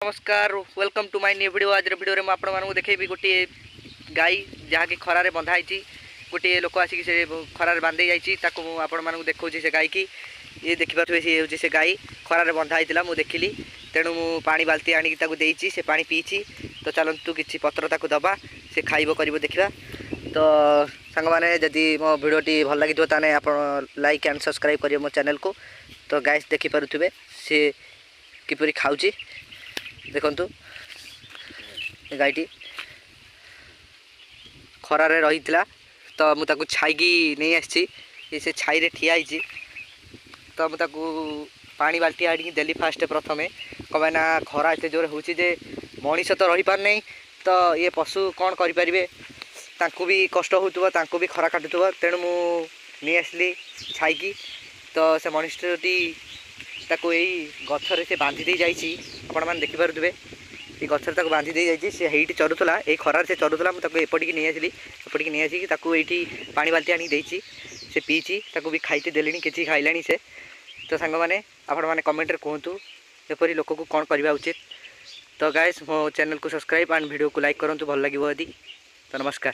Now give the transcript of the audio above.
नमस्कार welcome to my new video. आज video में आपको देखेबी गोटे गाई जहाँकि खरारे बंधाई गोटे लोक आसिक से खरारे बांधे जाइए आपण देखा से गाई की ये देखिपे सी हूँ से गाई खरारे बंधाई मुझे देखिली तेणु मु पानी बाल्टी आनी से पानी पीची। तो चलतु कि पत्र ताक दबा से खाइब कर देखा। तो सांग मैंने जदि मो भिडियोटी भल लगी ताने आप लाइक एंड सब्सक्राइब करिए मो चैनल को। तो गाइस देखिपे सी किपरि खाऊची देखंतु गाईटी खरारे रही तो मुझे छाई नहीं आसी से छाई रे ठिया होती। तो मुझे पानी बाल्टी आड़ी देली फास्ट प्रथम कमाना खरा एत जोर हो मनीष तो रही पार नहीं। तो ये पशु कौन करें तांकु भी कष्ट हो भी खरा काटुव तेणु मुझे आसली छाई। तो से मनीषटी ताको यही गछरे से बांधी दे जाइए आपण मैंने देखिपे ये गछरे ताको बांधी दे जाइए से हेटी चरुला ये खरार से चरुला मुझे एपटिकी नहीं आसली एपटिकी नहीं आसिक ताको ये पानी बाल्टी आनी देची से पीची ताको भी खाई देली कि खाइलानी से। तो सांग मैंने आपण मैंने कमेंट रे कहतु एपरी लोक को कौन करवा उचित। तो गाइस मो चैनल को सब्सक्राइब एंड वीडियो को लाइक करूँ भल लगे यदि। तो नमस्कार।